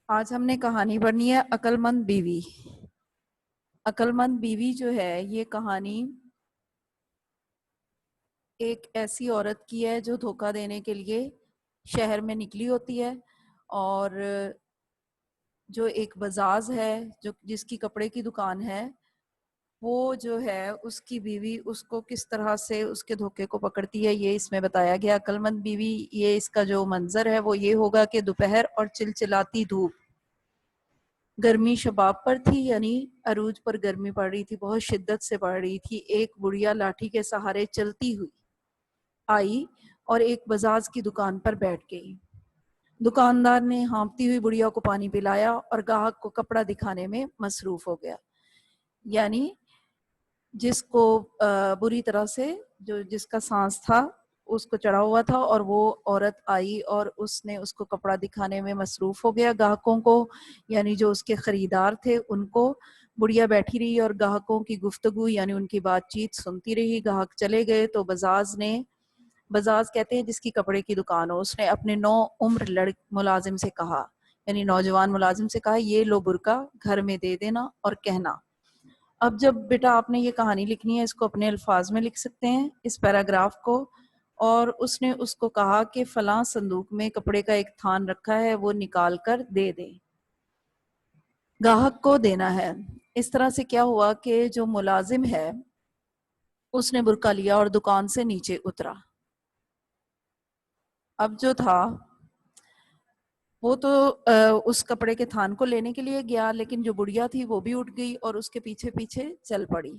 آج ہم نے کہانی پڑھنی ہے عقل مند بیوی۔ عقل مند بیوی جو ہے یہ کہانی ایک ایسی عورت کی ہے جو دھوکہ دینے کے لیے شہر میں نکلی ہوتی ہے، اور جو ایک بزاز ہے جس کی کپڑے کی دکان ہے، وہ جو ہے اس کی بیوی اس کو کس طرح سے اس کے دھوکے کو پکڑتی ہے یہ اس میں بتایا گیا۔ عقل مند بیوی، یہ اس کا جو منظر ہے وہ یہ ہوگا کہ دوپہر اور چلچلاتی دھوپ، گرمی شباب پر تھی، یعنی عروج پر گرمی پڑ رہی تھی، بہت شدت سے پڑ رہی تھی۔ ایک بڑھیا لاٹھی کے سہارے چلتی ہوئی آئی اور ایک بزاز کی دکان پر بیٹھ گئی۔ دکاندار نے ہانپتی ہوئی بڑھیا کو پانی پلایا اور گاہک کو کپڑا دکھانے میں مصروف ہو گیا۔ یعنی جس کو بری طرح سے جس کا سانس تھا اس کو چڑھا ہوا تھا، اور وہ عورت آئی اور اس نے اس کو کپڑا دکھانے میں مصروف ہو گیا۔ گاہکوں کو، یعنی جو اس کے خریدار تھے، ان کو بڑھیا بیٹھی رہی اور گاہکوں کی گفتگو یعنی ان کی بات چیت سنتی رہی۔ گاہک چلے گئے تو بزاز کہتے ہیں جس کی کپڑے کی دکان ہو، اس نے اپنے نو عمر ملازم سے کہا، یعنی نوجوان ملازم سے کہا، یہ لو برقع گھر میں دے دینا اور کہنا۔ اب جب بیٹا آپ نے یہ کہانی لکھنی ہے، اس کو اپنے الفاظ میں لکھ سکتے ہیں، اس پیراگراف کو، اور اس نے اس کو کہا کہ فلاں صندوق میں کپڑے کا ایک تھان رکھا ہے، وہ نکال کر دے دیں، گاہک کو دینا ہے۔ اس طرح سے کیا ہوا کہ جو ملازم ہے اس نے برقع لیا اور دکان سے نیچے اترا۔ اب جو تھا وہ تو اس کپڑے کے تھان کو لینے کے لیے گیا، لیکن جو بڑھیا تھی وہ بھی اٹھ گئی اور اس کے پیچھے پیچھے چل پڑی،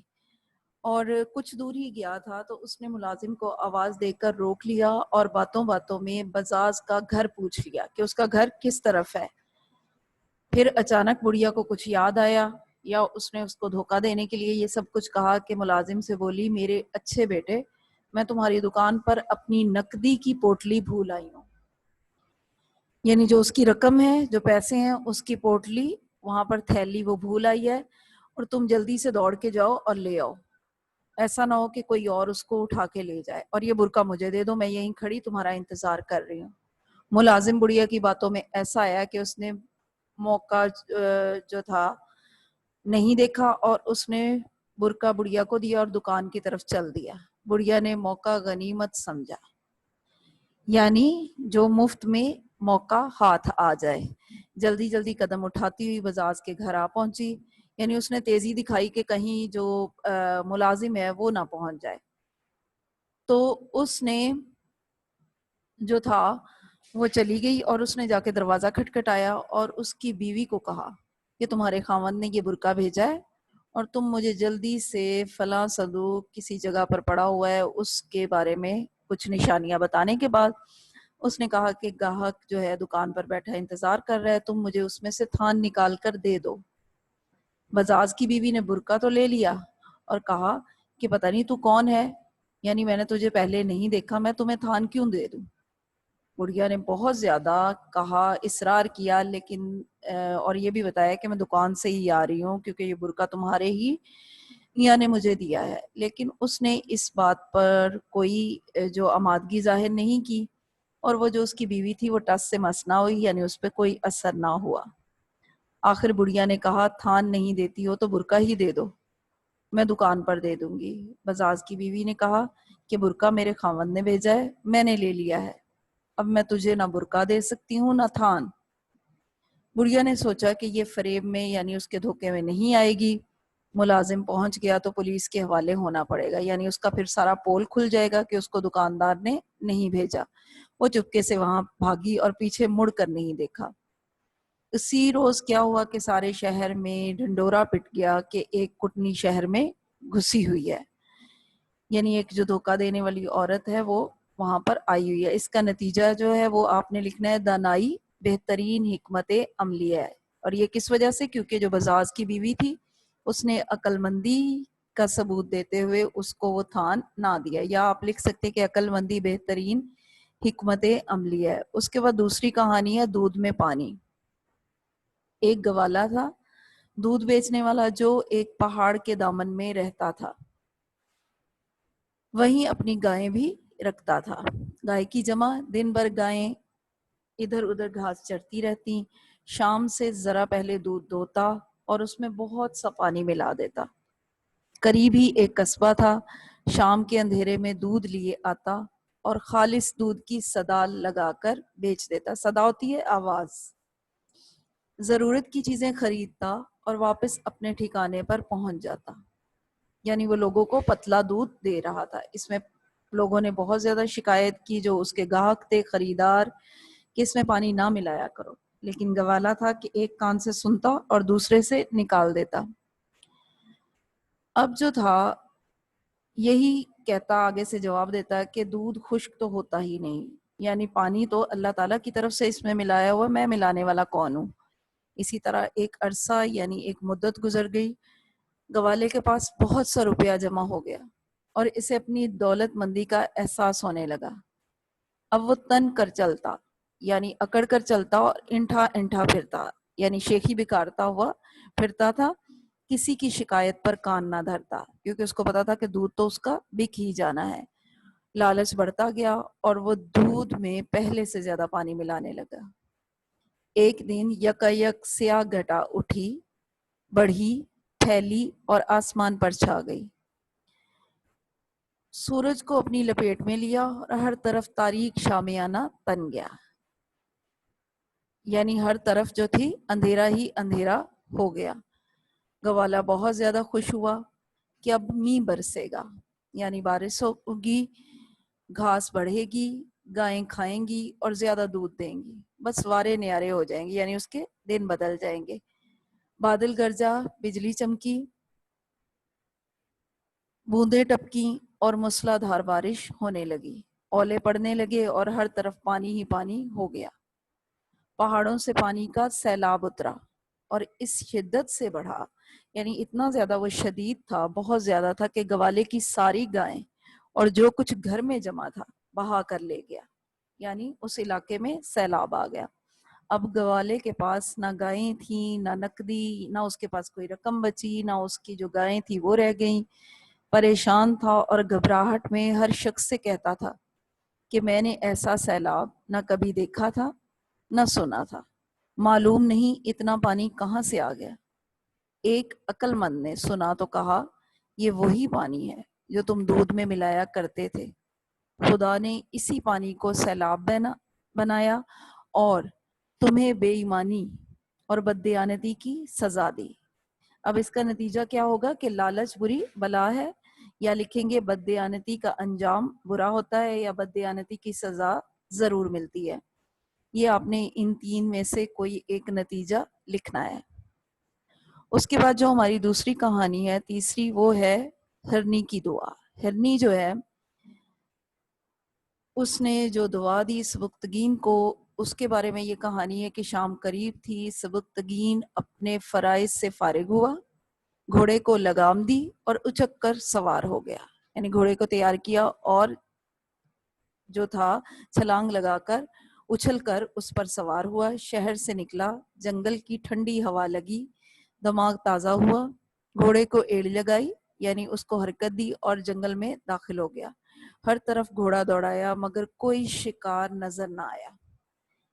اور کچھ دور ہی گیا تھا تو اس نے ملازم کو آواز دے کر روک لیا اور باتوں باتوں میں بزاز کا گھر پوچھ لیا کہ اس کا گھر کس طرف ہے۔ پھر اچانک بڑھیا کو کچھ یاد آیا، یا اس نے اس کو دھوکہ دینے کے لیے یہ سب کچھ کہا کہ ملازم سے بولی، میرے اچھے بیٹے، میں تمہاری دکان پر اپنی نقدی کی پوٹلی بھول آئی ہوں، یعنی جو اس کی رقم ہے، جو پیسے ہیں، اس کی پوٹلی وہاں پر تھیلی وہ بھول آئی ہے، اور تم جلدی سے دوڑ کے جاؤ اور لے آؤ، ایسا نہ ہو کہ کوئی اور اس کو اٹھا کے لے جائے، اور یہ برقع مجھے دے دو، میں یہیں کھڑی تمہارا انتظار کر رہی ہوں۔ ملازم بڑھیا کی باتوں میں ایسا آیا کہ اس نے موقع جو تھا نہیں دیکھا، اور اس نے برقع بڑھیا کو دیا اور دکان کی طرف چل دیا۔ بڑھیا نے موقع غنیمت سمجھا، یعنی جو مفت میں موقع ہاتھ آ جائے، جلدی جلدی قدم اٹھاتی ہوئی بزاز کے گھر آ پہنچی، یعنی اس نے تیزی دکھائی کہ کہیں جو ملازم ہے وہ نہ پہنچ جائے۔ تو اس نے جو تھا وہ چلی گئی اور اس نے جا کے دروازہ کھٹکھٹایا اور اس کی بیوی کو کہا کہ تمہارے خاوند نے یہ برقع بھیجا ہے اور تم مجھے جلدی سے فلاں صندوق کسی جگہ پر پڑا ہوا ہے اس کے بارے میں کچھ نشانیاں بتانے کے بعد اس نے کہا کہ گاہک جو ہے دکان پر بیٹھا انتظار کر رہا ہے، تم مجھے اس میں سے تھان نکال کر دے دو۔ بزاز کی بیوی نے برقع تو لے لیا اور کہا کہ پتہ نہیں تو کون ہے، یعنی میں نے تجھے پہلے نہیں دیکھا، میں تمہیں تھان کیوں دے دوں۔ بڑھیا نے بہت زیادہ کہا، اصرار کیا، لیکن اور یہ بھی بتایا کہ میں دکان سے ہی آ رہی ہوں کیونکہ یہ برقع تمہارے ہی میاں نے مجھے دیا ہے، لیکن اس نے اس بات پر کوئی جو آمادگی ظاہر نہیں کی، اور وہ جو اس کی بیوی تھی وہ ٹس سے مس نہ ہوئی، یعنی اس پہ کوئی اثر نہ ہوا۔ آخر بڑھیا نے کہا، تھان نہیں دیتی ہو تو برقع ہی دے دو، میں دکان پر دے دوں گی۔ بزاز کی بیوی نے کہا کہ برقع میرے خاوند نے بھیجا ہے، میں نے لے لیا ہے، اب میں تجھے نہ برقع دے سکتی ہوں نہ تھان۔ بڑھیا نے سوچا کہ یہ فریب میں یعنی اس کے دھوکے میں نہیں آئے گی، ملازم پہنچ گیا تو پولیس کے حوالے ہونا پڑے گا، یعنی اس کا پھر سارا پول کھل جائے گا کہ اس کو دکاندار نے نہیں بھیجا۔ وہ چپکے سے وہاں بھاگی اور پیچھے مڑ کر نہیں دیکھا۔ اسی روز کیا ہوا کہ سارے شہر میں ڈھنڈورا پٹ گیا کہ ایک کٹنی شہر میں گھسی ہوئی ہے، یعنی ایک جو دھوکہ دینے والی عورت ہے وہ وہاں پر آئی ہوئی ہے۔ اس کا نتیجہ جو ہے وہ آپ نے لکھنا ہے، دانائی بہترین حکمت عملیہ ہے، اور یہ کس وجہ سے؟ کیونکہ جو بزاز کی بیوی تھی اس نے عقل مندی کا ثبوت دیتے ہوئے اس کو وہ تھان نہ دیا، یا آپ لکھ سکتے کہ عقل مندی بہترین حکمت عملیہ ہے۔ اس کے بعد دوسری کہانی ہے دودھ میں پانی۔ ایک گوالا تھا دودھ بیچنے والا جو ایک پہاڑ کے دامن میں رہتا تھا، وہیں اپنی گائیں بھی رکھتا تھا۔ گائے کی جمع، دن بھر گائیں ادھر ادھر گھاس چرتی رہتی، شام سے ذرا پہلے دودھ دھوتا اور اس میں بہت سا پانی ملا دیتا۔ قریب ہی ایک قصبہ تھا، شام کے اندھیرے میں دودھ لیے آتا اور خالص دودھ کی صدا لگا کر بیچ دیتا۔ صدا ہوتی ہے آواز۔ ضرورت کی چیزیں خریدتا اور واپس اپنے ٹھکانے پر پہنچ جاتا۔ یعنی وہ لوگوں کو پتلا دودھ دے رہا تھا۔ اس میں لوگوں نے بہت زیادہ شکایت کی، جو اس کے گاہک تھے، خریدار، کہ اس میں پانی نہ ملایا کرو، لیکن گوالا تھا کہ ایک کان سے سنتا اور دوسرے سے نکال دیتا۔ اب جو تھا یہی کہتا، آگے سے جواب دیتا کہ دودھ خشک تو ہوتا ہی نہیں، یعنی پانی تو اللہ تعالیٰ کی طرف سے اس میں ملایا ہوا، میں ملانے والا کون ہوں۔ اسی طرح ایک عرصہ یعنی ایک مدت گزر گئی، گوالے کے پاس بہت سا روپیہ جمع ہو گیا اور اسے اپنی دولت مندی کا احساس ہونے لگا۔ اب وہ تن کر چلتا، یعنی اکڑ کر چلتا، اور انٹھا انٹھا پھرتا، یعنی شیخی بکارتا ہوا پھرتا تھا، کسی کی شکایت پر کان نہ دھرتا، کیونکہ اس کو پتا تھا کہ دودھ تو اس کا بک ہی جانا ہے۔ لالچ بڑھتا گیا اور وہ دودھ میں پہلے سے زیادہ پانی ملانے لگا۔ ایک دن یکایک سیاہ گھٹا اٹھی، بڑھی، پھیلی اور آسمان پر چھا گئی۔ سورج کو اپنی لپیٹ میں لیا اور ہر طرف تاریک شامیانہ تن گیا، یعنی ہر طرف جو تھی اندھیرا ہی اندھیرا ہو گیا۔ گوالا بہت زیادہ خوش ہوا کہ اب می برسے گا، یعنی بارش ہوگی، گھاس بڑھے گی، گائیں کھائیں گی اور زیادہ دودھ دیں گی، بس وارے نیارے ہو جائیں گے، یعنی اس کے دن بدل جائیں گے۔ بادل گرجا، بجلی چمکی، بوندیں ٹپکی اور موسلا دھار بارش ہونے لگی، اولے پڑنے لگے اور ہر طرف پانی ہی پانی ہو گیا۔ پہاڑوں سے پانی کا سیلاب اترا اور اس شدت سے بڑھا، یعنی اتنا زیادہ وہ شدید تھا، بہت زیادہ تھا کہ گوالے کی ساری گائیں اور جو کچھ گھر میں جمع تھا بہا کر لے گیا، یعنی اس علاقے میں سیلاب آ گیا۔ اب گوالے کے پاس نہ گائیں تھیں، نہ نقدی، نہ اس کے پاس کوئی رقم بچی، نہ اس کی جو گائیں تھیں وہ رہ گئیں۔ پریشان تھا اور گھبراہٹ میں ہر شخص سے کہتا تھا کہ میں نے ایسا سیلاب نہ کبھی دیکھا تھا نہ سنا تھا، معلوم نہیں اتنا پانی کہاں سے آ گیا۔ ایک عقل مند نے سنا تو کہا، یہ وہی پانی ہے جو تم دودھ میں ملایا کرتے تھے، خدا نے اسی پانی کو سیلاب بنایا اور تمہیں بے ایمانی اور بددیانتی کی سزا دی۔ اب اس کا نتیجہ کیا ہوگا کہ لالچ بری بلا ہے، یا لکھیں گے بددیانتی کا انجام برا ہوتا ہے، یا بددیانتی کی سزا ضرور ملتی ہے۔ یہ آپ نے ان تین میں سے کوئی ایک نتیجہ لکھنا ہے۔ اس کے بعد جو ہماری دوسری کہانی ہے، تیسری، وہ ہے ہرنی کی دعا۔ ہرنی جو ہے، اس نے جو دعا دی سبکتگین کو، اس کے بارے میں یہ کہانی ہے کہ شام قریب تھی، سبکتگین اپنے فرائض سے فارغ ہوا، گھوڑے کو لگام دی اور اچک کر سوار ہو گیا، یعنی گھوڑے کو تیار کیا اور جو تھا چھلانگ لگا کر اچھل کر اس پر سوار ہوا، شہر سے نکلا، جنگل کی ٹھنڈی ہوا لگی، دماغ تازہ ہوا، گھوڑے کو ایڑ لگائی، یعنی اس کو حرکت دی اور جنگل میں داخل ہو گیا۔ ہر طرف گھوڑا دوڑایا مگر کوئی شکار نظر نہ آیا،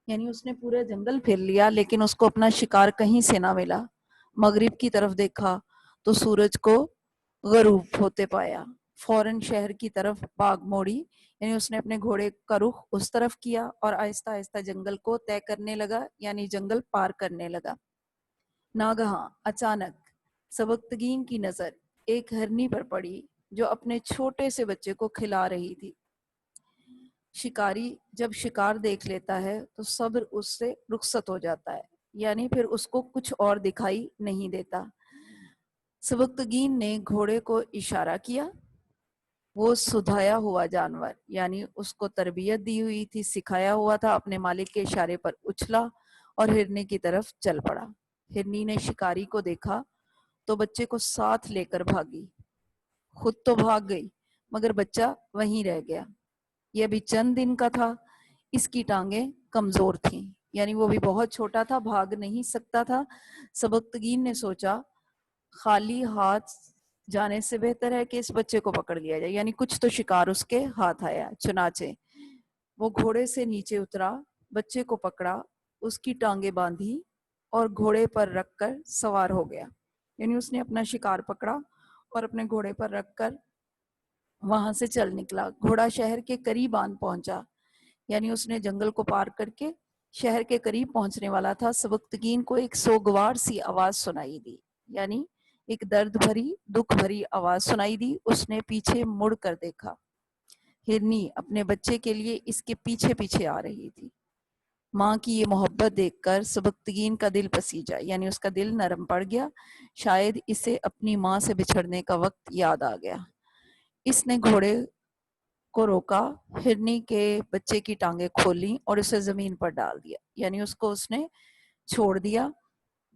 یعنی اس نے پورا جنگل پھر لیا لیکن اس کو اپنا شکار کہیں سے نہ ملا۔ مغرب کی طرف دیکھا تو سورج کو غروب ہوتے پایا، فوراً شہر کی طرف باغ موڑی، یعنی اس نے اپنے گھوڑے کا رخ اس طرف کیا اور آہستہ آہستہ جنگل کو طے کرنے لگا، یعنی جنگل پار کرنے لگا۔ ناگہاں اچانک سبکتگین کی نظر ایک ہرنی پر پڑی جو اپنے چھوٹے سے بچے کو کھلا رہی تھی۔ شکاری جب شکار دیکھ لیتا ہے تو صبر اس سے رخصت ہو جاتا ہے، یعنی پھر اس کو کچھ اور دکھائی نہیں دیتا۔ سبکتگین نے گھوڑے کو اشارہ کیا، وہ سدھایا ہوا جانور، یعنی اس کو تربیت دی ہوئی تھی، سکھایا ہوا تھا، اپنے مالک کے اشارے پر اچھلا اور ہرنی کی طرف چل پڑا۔ ہرنی نے شکاری کو دیکھا تو بچے کو ساتھ لے کر بھاگی، خود تو بھاگ گئی مگر بچہ وہیں رہ گیا۔ یہ ابھی چند دن کا تھا، اس کی ٹانگیں کمزور تھیں، یعنی وہ بھی بہت چھوٹا تھا، بھاگ نہیں سکتا تھا۔ سبکتگین نے سوچا خالی ہاتھ جانے سے بہتر ہے کہ اس بچے کو پکڑ لیا جائے، یعنی کچھ تو شکار اس کے ہاتھ آیا۔ چنانچہ وہ گھوڑے سے نیچے اترا، بچے کو پکڑا، اس کی ٹانگیں باندھی اور گھوڑے پر رکھ کر سوار ہو گیا. یعنی اس نے اپنا شکار پکڑا اور اپنے گھوڑے پر رکھ کر وہاں سے چل نکلا. گھوڑا شہر کے قریب آن پہنچا، یعنی اس نے جنگل کو پار کر کے شہر کے قریب پہنچنے والا تھا. سبکتگین کو ایک سوگوار سی آواز سنائی دی، یعنی ایک درد بھری دکھ بھری آواز سنائی دی. اس نے پیچھے مڑ کر دیکھا. ہرنی اپنے بچے کے لیے اس کے پیچھے پیچھے آ رہی تھی. ماں کی یہ محبت دیکھ کر سبکتگین کا دل پسیجا، یعنی اس کا دل نرم پڑ گیا. شاید اسے اپنی ماں سے بچھڑنے کا وقت یاد آ گیا. اس نے گھوڑے کو روکا، ہرنی کے بچے کی ٹانگیں کھولیں اور اسے زمین پر ڈال دیا، یعنی اس کو اس نے چھوڑ دیا.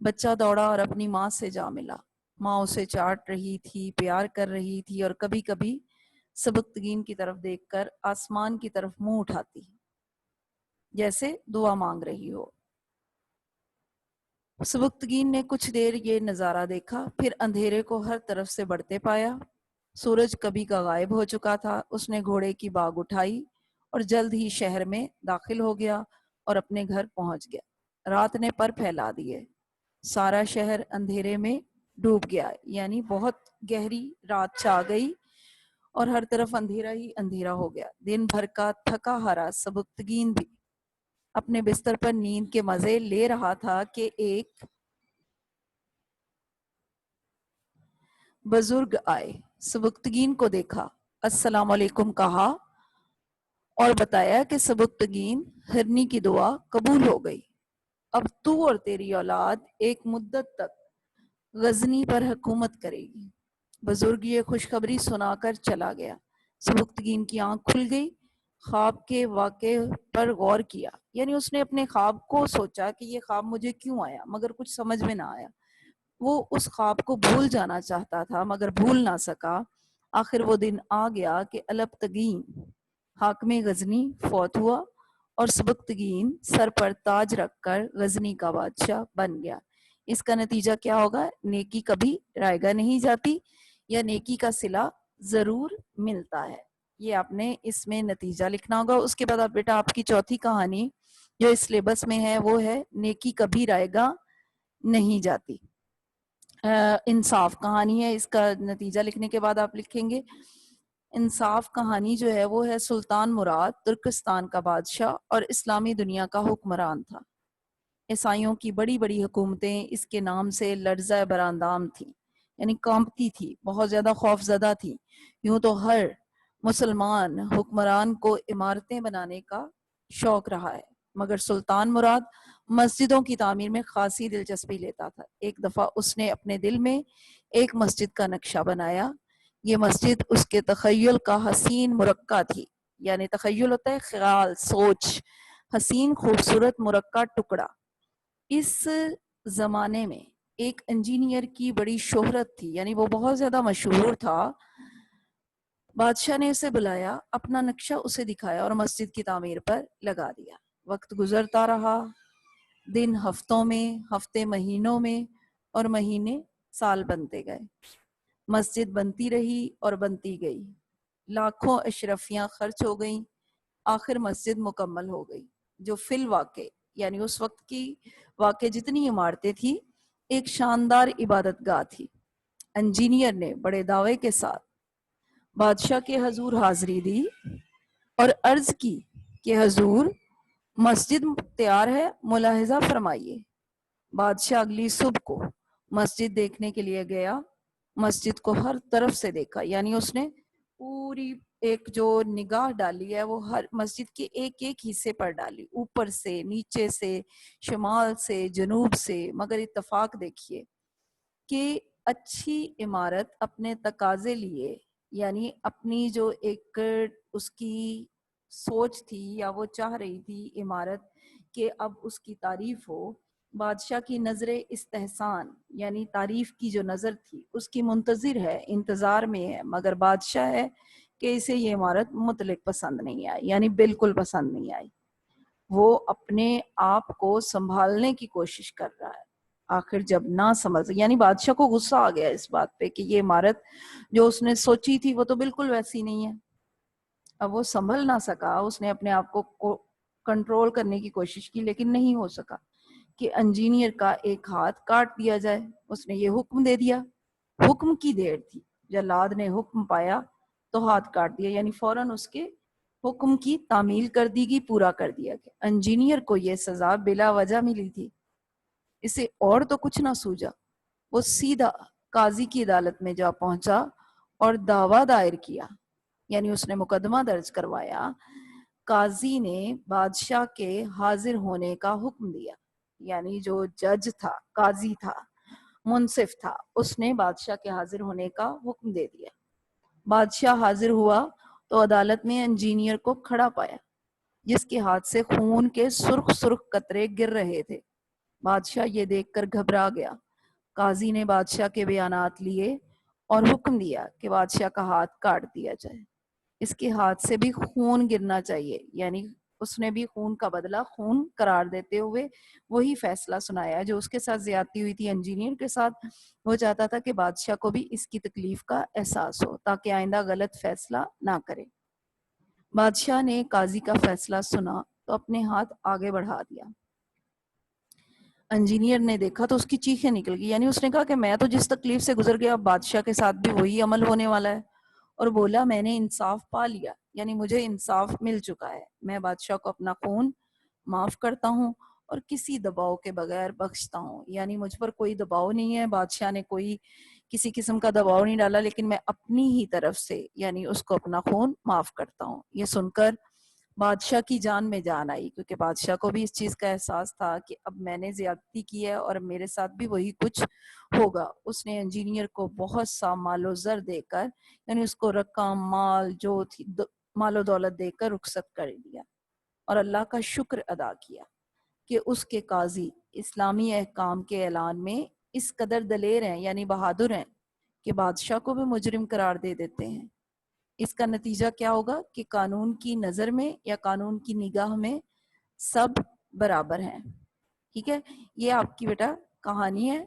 بچہ دوڑا اور اپنی ماں سے جا ملا. ماں اسے چاٹ رہی تھی، پیار کر رہی تھی اور کبھی کبھی سبکتگین کی طرف دیکھ کر آسمان کی طرف منہ اٹھاتی جیسے دعا مانگ رہی ہو. سبکتگین نے کچھ دیر یہ نظارہ دیکھا، پھر اندھیرے کو ہر طرف سے بڑھتے پایا. سورج کبھی کا غائب ہو چکا تھا. اس نے گھوڑے کی باگ اٹھائی اور جلد ہی شہر میں داخل ہو گیا اور اپنے گھر پہنچ گیا. رات نے پر پھیلا دیے. سارا شہر اندھیرے میں ڈوب گیا، یعنی بہت گہری رات چھا گئی اور ہر طرف اندھیرا ہی اندھیرا ہو گیا. دن بھر کا تھکا ہارا سبکتگین بھی اپنے بستر پر نیند کے مزے لے رہا تھا کہ ایک بزرگ آئے. سبکتگین کو دیکھا، السلام علیکم کہا اور بتایا کہ سبکتگین، ہرنی کی دعا قبول ہو گئی. اب تو اور تیری اولاد ایک مدت تک غزنی پر حکومت کرے گی. بزرگ یہ خوشخبری سنا کر چلا گیا. سبکتگین کی آنکھ کھل گئی. خواب کے واقعے پر غور کیا، یعنی اس نے اپنے خواب کو سوچا کہ یہ خواب مجھے کیوں آیا، مگر کچھ سمجھ میں نہ آیا. وہ اس خواب کو بھول جانا چاہتا تھا مگر بھول نہ سکا. آخر وہ دن آ گیا کہ الپتگین حاکم غزنی فوت ہوا اور سبکتگین سر پر تاج رکھ کر غزنی کا بادشاہ بن گیا. اس کا نتیجہ کیا ہوگا؟ نیکی کبھی رائیگاں نہیں جاتی، یا نیکی کا صلہ ضرور ملتا ہے. یہ آپ نے اس میں نتیجہ لکھنا ہوگا. اس کے بعد آپ بیٹا آپ کی چوتھی کہانی جو اس سلیبس میں ہے وہ ہے نیکی کبھی رائیگاں نہیں جاتی. انصاف کہانی ہے. اس کا نتیجہ لکھنے کے بعد آپ لکھیں گے انصاف کہانی جو ہے وہ ہے سلطان مراد ترکستان کا بادشاہ اور اسلامی دنیا کا حکمران تھا. عیسائیوں کی بڑی بڑی حکومتیں اس کے نام سے لرزہ براندام تھیں، یعنی کانپتی تھی، بہت زیادہ خوف زدہ تھی. یوں تو ہر مسلمان حکمران کو عمارتیں بنانے کا شوق رہا ہے، مگر سلطان مراد مسجدوں کی تعمیر میں خاصی دلچسپی لیتا تھا. ایک دفعہ اس نے اپنے دل میں ایک مسجد کا نقشہ بنایا. یہ مسجد اس کے تخیل کا حسین مرقع تھی، یعنی تخیل ہوتا ہے خیال، سوچ، حسین خوبصورت مرقع ٹکڑا. اس زمانے میں ایک انجینئر کی بڑی شہرت تھی، یعنی وہ بہت زیادہ مشہور تھا. بادشاہ نے اسے بلایا، اپنا نقشہ اسے دکھایا اور مسجد کی تعمیر پر لگا دیا. وقت گزرتا رہا، دن ہفتوں میں، ہفتے مہینوں میں اور مہینے سال بنتے گئے. مسجد بنتی رہی اور بنتی گئی. لاکھوں اشرفیاں خرچ ہو گئیں. آخر مسجد مکمل ہو گئی، جو فی الواقع یعنی اس وقت کی واقع جتنی عمارتیں تھیں ایک شاندار عبادت گاہ تھی. انجینئر نے بڑے دعوے کے ساتھ بادشاہ کے حضور حاضری دی اور عرض کی کہ حضور مسجد تیار ہے، ملاحظہ فرمائیے. بادشاہ اگلی صبح کو مسجد دیکھنے کے لیے گیا. مسجد کو ہر طرف سے دیکھا، یعنی اس نے پوری ایک جو نگاہ ڈالی ہے وہ ہر مسجد کے ایک ایک حصے پر ڈالی، اوپر سے، نیچے سے، شمال سے، جنوب سے. مگر اتفاق دیکھیے کہ اچھی عمارت اپنے تقاضے لیے، یعنی اپنی جو ایک اس کی سوچ تھی یا وہ چاہ رہی تھی عمارت کہ اب اس کی تعریف ہو، بادشاہ کی نظر استحسان یعنی تعریف کی جو نظر تھی اس کی منتظر ہے، انتظار میں ہے. مگر بادشاہ ہے کہ اسے یہ عمارت مطلق پسند نہیں آئی، یعنی بالکل پسند نہیں آئی. وہ اپنے آپ کو سنبھالنے کی کوشش کر رہا ہے. آخر جب نہ سمجھ، یعنی بادشاہ کو غصہ آ گیا اس بات پہ کہ یہ عمارت جو اس نے سوچی تھی وہ تو بالکل ویسی نہیں ہے. اب وہ سنبھل نہ سکا. اس نے اپنے آپ کو کنٹرول کرنے کی کوشش کی لیکن نہیں ہو سکا. کہ انجینئر کا ایک ہاتھ کاٹ دیا جائے. اس نے یہ حکم دے دیا. حکم کی دیر تھی، جلاد نے حکم پایا تو ہاتھ کاٹ دیا، یعنی فوراً اس کے حکم کی تعمیل کر دی گئی، پورا کر دیا گیا. انجینئر کو یہ سزا بلا وجہ ملی تھی، اسے اور تو کچھ نہ سوجا. وہ سیدھا قاضی کی عدالت میں جا پہنچا اور دعویٰ دائر کیا، یعنی اس نے مقدمہ درج کروایا. قاضی نے بادشاہ کے حاضر ہونے کا حکم دیا، یعنی جو جج تھا، قاضی تھا، منصف تھا، اس نے بادشاہ کے حاضر ہونے کا حکم دے دیا. بادشاہ حاضر ہوا تو عدالت میں انجینئر کو کھڑا پایا، جس کے ہاتھ سے خون کے سرخ سرخ قطرے گر رہے تھے. بادشاہ یہ دیکھ کر گھبرا گیا. قاضی نے بادشاہ کے بیانات لیے اور حکم دیا کہ بادشاہ کا ہاتھ کاٹ دیا جائے. اس کے ہاتھ سے بھی خون گرنا چاہیے، یعنی اس نے بھی خون کا بدلہ خون قرار دیتے ہوئے وہی فیصلہ سنایا جو اس کے ساتھ زیادتی ہوئی تھی انجینئر کے ساتھ. وہ چاہتا تھا کہ بادشاہ کو بھی اس کی تکلیف کا احساس ہو تاکہ آئندہ غلط فیصلہ نہ کرے. بادشاہ نے قاضی کا فیصلہ سنا تو اپنے ہاتھ آگے بڑھا دیا. انجینئر نے دیکھا تو اس کی چیخیں نکل گئی، یعنی اس نے کہا کہ میں تو جس تکلیف سے گزر گیا اب بادشاہ کے ساتھ بھی وہی عمل ہونے والا ہے. اور بولا میں نے انصاف پا لیا، یعنی مجھے انصاف مل چکا ہے. میں بادشاہ کو اپنا خون معاف کرتا ہوں اور کسی دباؤ کے بغیر بخشتا ہوں، یعنی مجھ پر کوئی دباؤ نہیں ہے، بادشاہ نے کوئی کسی قسم کا دباؤ نہیں ڈالا، لیکن میں اپنی ہی طرف سے یعنی اس کو اپنا خون معاف کرتا ہوں. یہ سن کر بادشاہ کی جان میں جان آئی، کیونکہ بادشاہ کو بھی اس چیز کا احساس تھا کہ اب میں نے زیادتی کی ہے اور میرے ساتھ بھی وہی کچھ ہوگا. اس نے انجینئر کو بہت سا مال و زر دے کر، یعنی اس کو رقم، مال جو تھی، مال و دولت دے کر رخصت کر دیا اور اللہ کا شکر ادا کیا کہ اس کے قاضی اسلامی احکام کے اعلان میں اس قدر دلیر ہیں، یعنی بہادر ہیں، کہ بادشاہ کو بھی مجرم قرار دے دیتے ہیں. اس کا نتیجہ کیا ہوگا کہ قانون کی نظر میں یا قانون کی نگاہ میں سب برابر ہیں. ٹھیک ہے، یہ آپ کی بیٹا کہانی ہے